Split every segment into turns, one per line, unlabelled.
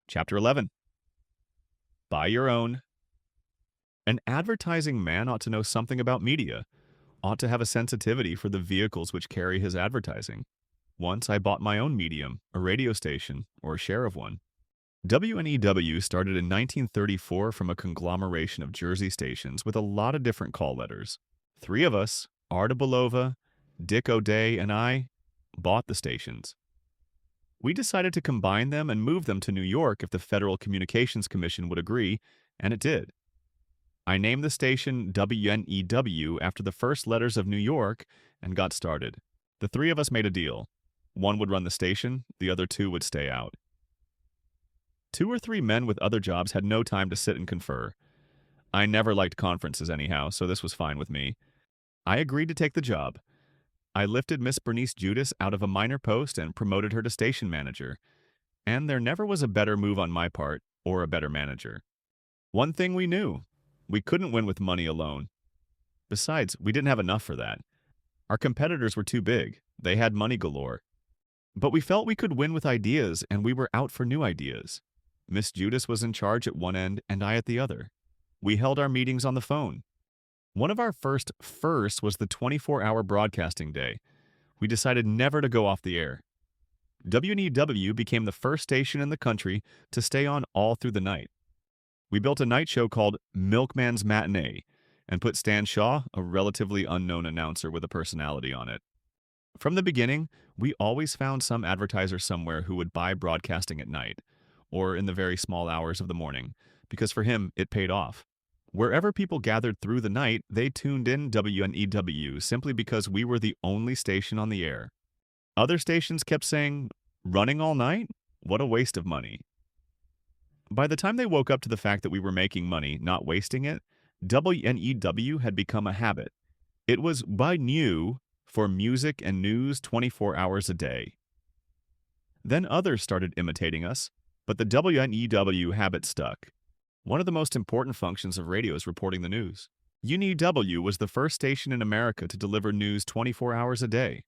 Chapter 11. Buy your own. An advertising man ought to know something about media, ought to have a sensitivity for the vehicles which carry his advertising. Once I bought my own medium, a radio station, or a share of one. WNEW started in 1934 from a conglomeration of Jersey stations with a lot of different call letters. Three of us, Arda Belova, Dick O'Day, and I, bought the stations. We decided to combine them and move them to New York if the Federal Communications Commission would agree, and it did. I named the station WNEW after the first letters of New York and got started. The three of us made a deal. One would run the station, the other two would stay out. 2 or 3 men with other jobs had no time to sit and confer. I never liked conferences anyhow, so this was fine with me. I agreed to take the job. I lifted Miss Bernice Judis out of a minor post and promoted her to station manager. And there never was a better move on my part, or a better manager. One thing we knew, we couldn't win with money alone. Besides, we didn't have enough for that. Our competitors were too big. They had money galore. But we felt we could win with ideas, and we were out for new ideas. Miss Judis was in charge at one end and I at the other. We held our meetings on the phone. One of our first firsts was the 24-hour broadcasting day. We decided never to go off the air. WNEW became the first station in the country to stay on all through the night. We built a night show called Milkman's Matinee and put Stan Shaw, a relatively unknown announcer with a personality, on it. From the beginning, we always found some advertiser somewhere who would buy broadcasting at night, or in the very small hours of the morning, because for him, it paid off. Wherever people gathered through the night, they tuned in WNEW simply because we were the only station on the air. Other stations kept saying, "Running all night? What a waste of money." By the time they woke up to the fact that we were making money, not wasting it, WNEW had become a habit. It was WNEW for music and news 24 hours a day. Then others started imitating us, but the WNEW habit stuck. One of the most important functions of radio is reporting the news. UNEW was the first station in America to deliver news 24 hours a day.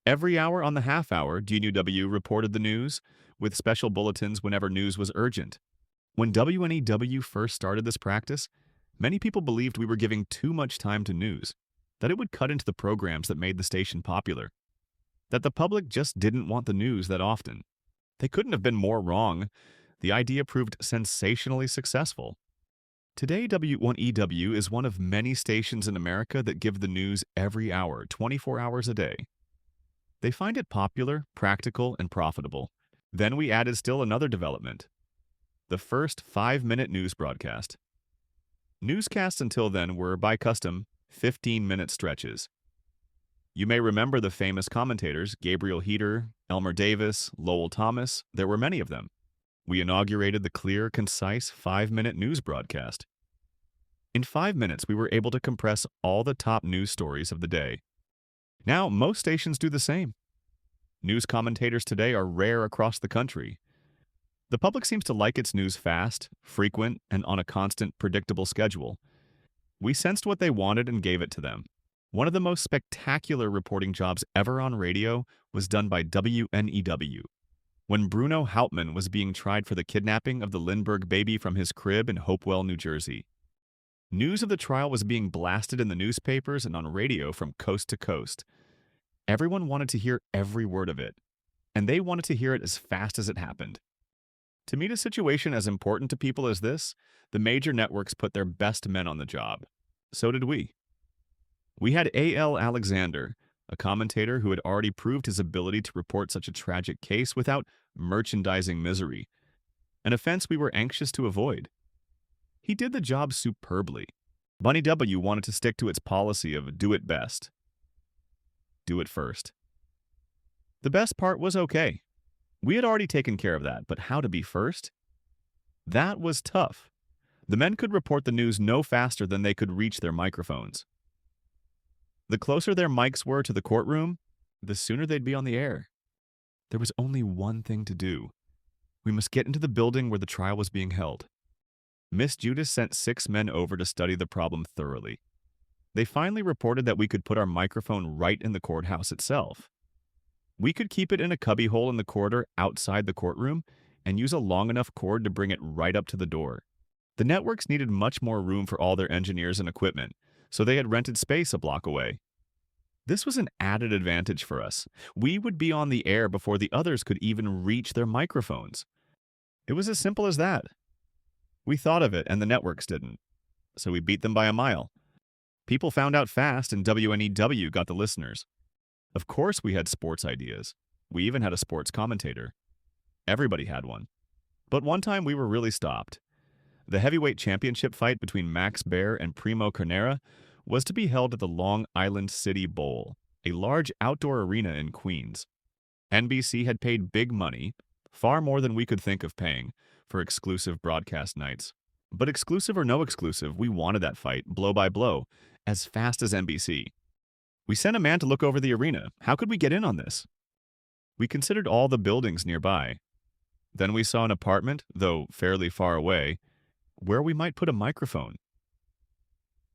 Every hour on the half hour, UNEW reported the news, with special bulletins whenever news was urgent. When WNEW first started this practice, many people believed we were giving too much time to news, that it would cut into the programs that made the station popular, that the public just didn't want the news that often. They couldn't have been more wrong. The idea proved sensationally successful. Today, WNEW is one of many stations in America that give the news every hour, 24 hours a day. They find it popular, practical, and profitable. Then we added still another development: the first 5-minute news broadcast. Newscasts until then were, by custom, 15-minute stretches. You may remember the famous commentators, Gabriel Heater, Elmer Davis, Lowell Thomas. There were many of them. We inaugurated the clear, concise 5-minute news broadcast. In 5 minutes, we were able to compress all the top news stories of the day. Now, most stations do the same. News commentators today are rare across the country. The public seems to like its news fast, frequent, and on a constant, predictable schedule. We sensed what they wanted and gave it to them. One of the most spectacular reporting jobs ever on radio was done by WNEW. When Bruno Hauptmann was being tried for the kidnapping of the Lindbergh baby from his crib in Hopewell, New Jersey. News of the trial was being blasted in the newspapers and on radio from coast to coast. Everyone wanted to hear every word of it, and they wanted to hear it as fast as it happened. To meet a situation as important to people as this, the major networks put their best men on the job. So did we. We had A.L. Alexander, a commentator who had already proved his ability to report such a tragic case without merchandising misery, an offense we were anxious to avoid. He did the job superbly. Bunny W. wanted to stick to its policy of do it best. Do it first. The best part was okay. We had already taken care of that, but how to be first? That was tough. The men could report the news no faster than they could reach their microphones. The closer their mics were to the courtroom, the sooner they'd be on the air. There was only one thing to do. We must get into the building where the trial was being held. Miss Judis sent 6 men over to study the problem thoroughly. They finally reported that we could put our microphone right in the courthouse itself. We could keep it in a cubbyhole in the corridor outside the courtroom, and use a long enough cord to bring it right up to the door. The networks needed much more room for all their engineers and equipment, so they had rented space a block away. This was an added advantage for us. We would be on the air before the others could even reach their microphones. It was as simple as that. We thought of it, and the networks didn't. So we beat them by a mile. People found out fast, and WNEW got the listeners. Of course we had sports ideas. We even had a sports commentator. Everybody had one. But one time we were really stopped. The heavyweight championship fight between Max Baer and Primo Carnera was to be held at the Long Island City Bowl, a large outdoor arena in Queens. NBC had paid big money, far more than we could think of paying, for exclusive broadcast nights. But exclusive or no exclusive, we wanted that fight, blow by blow, as fast as NBC. We sent a man to look over the arena. How could we get in on this? We considered all the buildings nearby. Then we saw an apartment, though fairly far away, where we might put a microphone.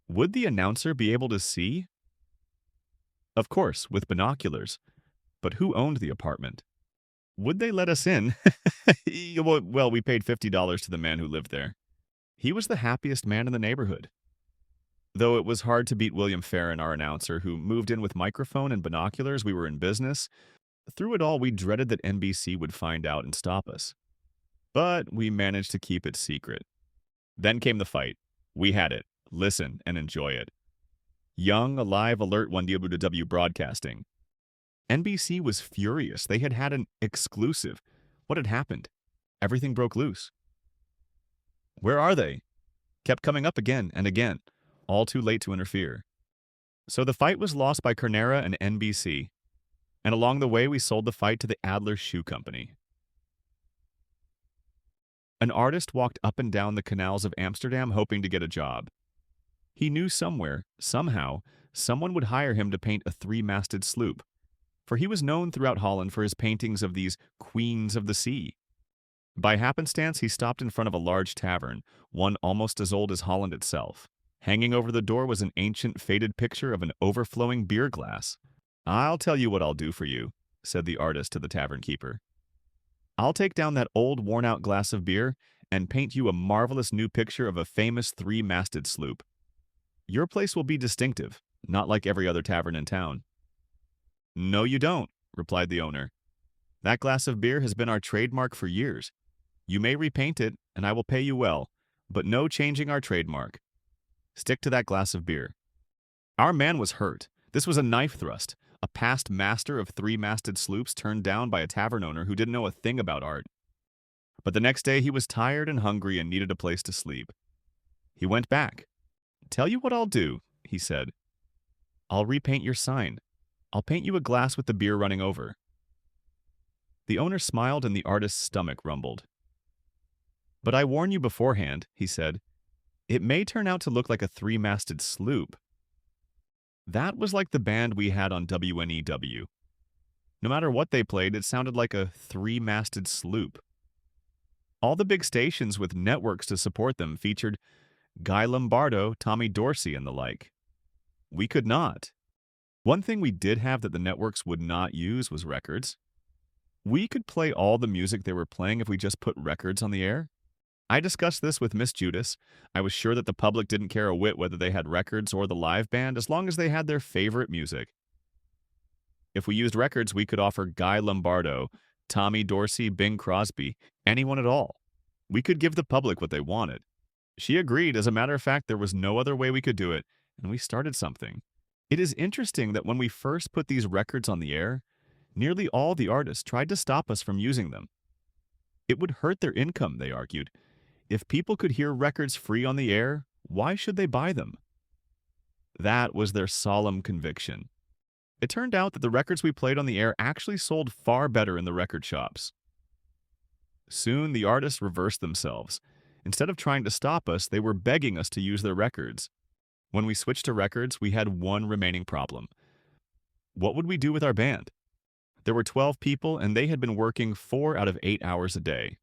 Would the announcer be able to see? Of course, with binoculars. But who owned the apartment? Would they let us in? Well, we paid $50 to the man who lived there. He was the happiest man in the neighborhood. Though it was hard to beat William Farron, our announcer, who moved in with microphone and binoculars, we were in business. Through it all, we dreaded that NBC would find out and stop us. But we managed to keep it secret. Then came the fight. We had it. Listen and enjoy it. Young, alive, alert WNEW broadcasting. NBC was furious. They had had an exclusive. What had happened? Everything broke loose. Where are they? Kept coming up again and again, all too late to interfere. So the fight was lost by Carnera and NBC, and along the way we sold the fight to the Adler Shoe Company. An artist walked up and down the canals of Amsterdam hoping to get a job. He knew somewhere, somehow, someone would hire him to paint a three-masted sloop, for he was known throughout Holland for his paintings of these queens of the sea. By happenstance, he stopped in front of a large tavern, one almost as old as Holland itself. Hanging over the door was an ancient, faded picture of an overflowing beer glass. "I'll tell you what I'll do for you," said the artist to the tavern keeper. "I'll take down that old, worn-out glass of beer and paint you a marvelous new picture of a famous three-masted sloop. Your place will be distinctive, not like every other tavern in town." "No, you don't," replied the owner. "That glass of beer has been our trademark for years. You may repaint it, and I will pay you well, but no changing our trademark. Stick to that glass of beer." Our man was hurt. This was a knife thrust, a past master of three-masted sloops turned down by a tavern owner who didn't know a thing about art. But the next day he was tired and hungry and needed a place to sleep. He went back. "Tell you what I'll do," he said. "I'll repaint your sign. I'll paint you a glass with the beer running over." The owner smiled and the artist's stomach rumbled. "But I warn you beforehand," he said. "It may turn out to look like a three-masted sloop." That was like the band we had on WNEW. No matter what they played, it sounded like a three-masted sloop. All the big stations with networks to support them featured Guy Lombardo, Tommy Dorsey, and the like. We could not. One thing we did have that the networks would not use was records. We could play all the music they were playing if we just put records on the air. I discussed this with Miss Judis. I was sure that the public didn't care a whit whether they had records or the live band as long as they had their favorite music. If we used records, we could offer Guy Lombardo, Tommy Dorsey, Bing Crosby, anyone at all. We could give the public what they wanted. She agreed. As a matter of fact, there was no other way we could do it, and we started something. It is interesting that when we first put these records on the air, nearly all the artists tried to stop us from using them. It would hurt their income, they argued. If people could hear records free on the air, why should they buy them? That was their solemn conviction. It turned out that the records we played on the air actually sold far better in the record shops. Soon, the artists reversed themselves. Instead of trying to stop us, they were begging us to use their records. When we switched to records, we had one remaining problem. What would we do with our band? There were 12 people, and they had been working 4 out of 8 hours a day.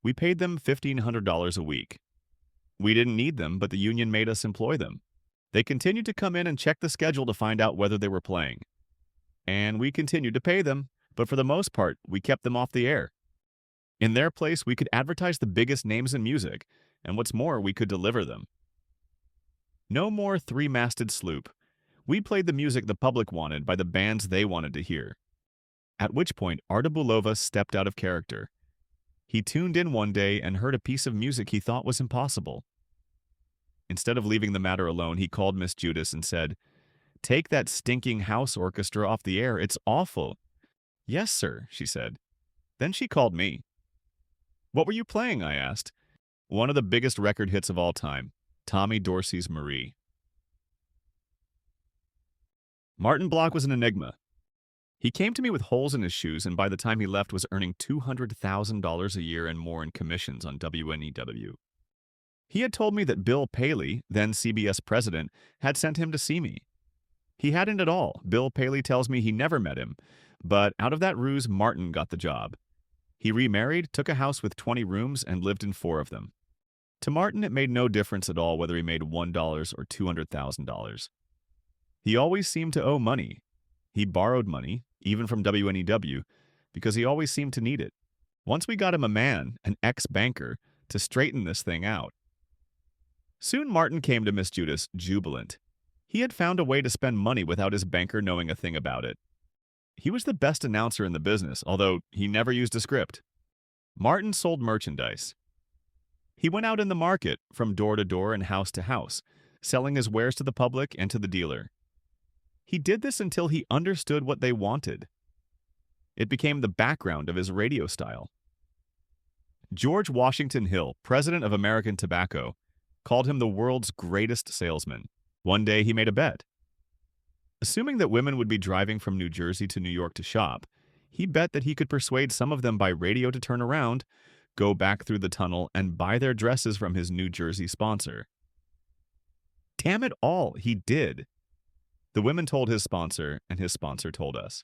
We paid them $1,500 a week. We didn't need them, but the union made us employ them. They continued to come in and check the schedule to find out whether they were playing. And we continued to pay them, but for the most part, we kept them off the air. In their place, we could advertise the biggest names in music, and what's more, we could deliver them. No more three-masted sloop. We played the music the public wanted by the bands they wanted to hear. At which point, Arda Bulova stepped out of character. He tuned in one day and heard a piece of music he thought was impossible. Instead of leaving the matter alone, he called Miss Judis and said, "Take that stinking house orchestra off the air. It's awful." "Yes, sir," she said. Then she called me. "What were you playing?" I asked. "One of the biggest record hits of all time, Tommy Dorsey's Marie." Martin Block was an enigma. He came to me with holes in his shoes, and by the time he left was earning $200,000 a year and more in commissions on WNEW. He had told me that Bill Paley, then CBS president, had sent him to see me. He hadn't at all. Bill Paley tells me he never met him, but out of that ruse, Martin got the job. He remarried, took a house with 20 rooms, and lived in 4 of them. To Martin, it made no difference at all whether he made $1 or $200,000. He always seemed to owe money. He borrowed money, even from WNEW, because he always seemed to need it. Once we got him a man, an ex-banker, to straighten this thing out. Soon Martin came to Miss Judis jubilant. He had found a way to spend money without his banker knowing a thing about it. He was the best announcer in the business, although he never used a script. Martin sold merchandise. He went out in the market, from door to door and house to house, selling his wares to the public and to the dealer. He did this until he understood what they wanted. It became the background of his radio style. George Washington Hill, president of American Tobacco, called him the world's greatest salesman. One day he made a bet. Assuming that women would be driving from New Jersey to New York to shop, he bet that he could persuade some of them by radio to turn around, go back through the tunnel, and buy their dresses from his New Jersey sponsor. Damn it all, he did. The women told his sponsor, and his sponsor told us.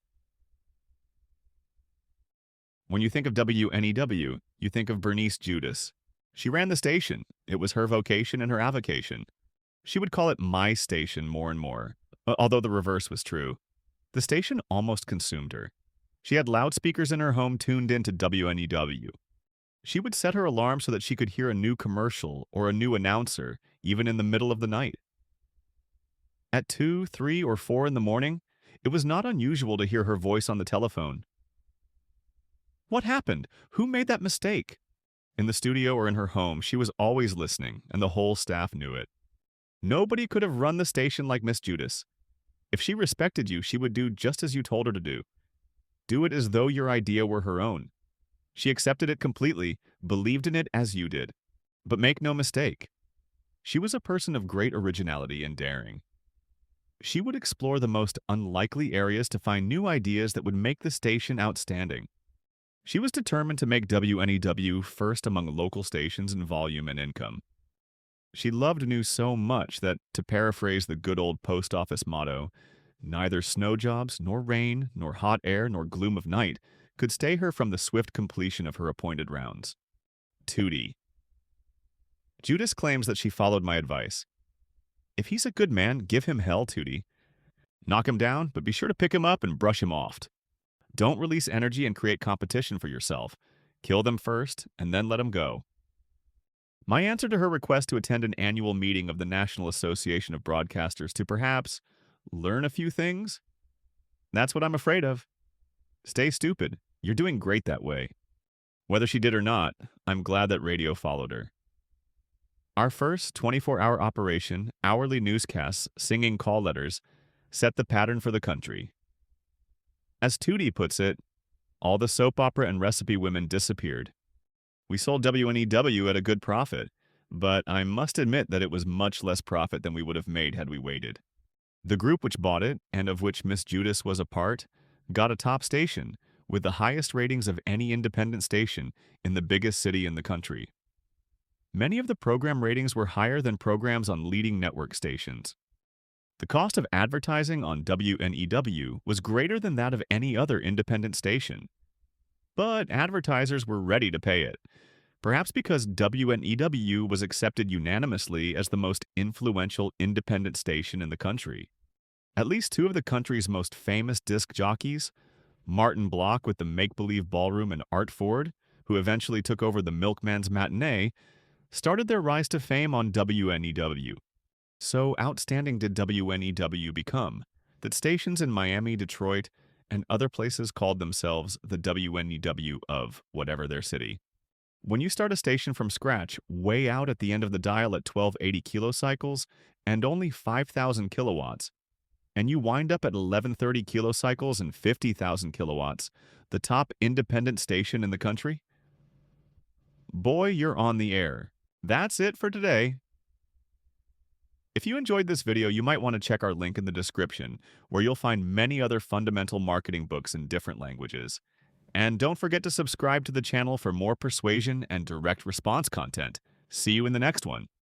When you think of WNEW, you think of Bernice Judis. She ran the station. It was her vocation and her avocation. She would call it my station more and more, although the reverse was true. The station almost consumed her. She had loudspeakers in her home tuned into WNEW. She would set her alarm so that she could hear a new commercial or a new announcer, even in the middle of the night. At 2, 3, or 4 in the morning, it was not unusual to hear her voice on the telephone. What happened? Who made that mistake? In the studio or in her home, she was always listening, and the whole staff knew it. Nobody could have run the station like Miss Judis. If she respected you, she would do just as you told her to do. Do it as though your idea were her own. She accepted it completely, believed in it as you did. But make no mistake, she was a person of great originality and daring. She would explore the most unlikely areas to find new ideas that would make the station outstanding. She was determined to make WNEW first among local stations in volume and income. She loved news so much that, to paraphrase the good old post office motto, neither snow jobs, nor rain, nor hot air, nor gloom of night could stay her from the swift completion of her appointed rounds. Tudie. Judis claims that she followed my advice. If he's a good man, give him hell, Tudie. Knock him down, but be sure to pick him up and brush him off. Don't release energy and create competition for yourself. Kill them first, and then let them go. My answer to her request to attend an annual meeting of the National Association of Broadcasters to perhaps learn a few things? That's what I'm afraid of. Stay stupid. You're doing great that way. Whether she did or not, I'm glad that radio followed her. Our first 24-hour operation, hourly newscasts, singing call letters, set the pattern for the country. As Tudie puts it, all the soap opera and recipe women disappeared. We sold WNEW at a good profit, but I must admit that it was much less profit than we would have made had we waited. The group which bought it, and of which Miss Judis was a part, got a top station, with the highest ratings of any independent station in the biggest city in the country. Many of the program ratings were higher than programs on leading network stations. The cost of advertising on WNEW was greater than that of any other independent station. But advertisers were ready to pay it, perhaps because WNEW was accepted unanimously as the most influential independent station in the country. At least 2 of the country's most famous disc jockeys, Martin Block with the Believe Ballroom and Art Ford, who eventually took over the Milkman's Matinee, started their rise to fame on WNEW. So outstanding did WNEW become that stations in Miami, Detroit, and other places called themselves the WNEW of whatever their city. When you start a station from scratch, way out at the end of the dial at 1280 kilocycles and only 5,000 kilowatts, and you wind up at 1130 kilocycles and 50,000 kilowatts, the top independent station in the country, boy, you're on the air. That's it for today. If you enjoyed this video, you might want to check our link in the description, where you'll find many other fundamental marketing books in different languages. And don't forget to subscribe to the channel for more persuasion and direct response content. See you in the next one.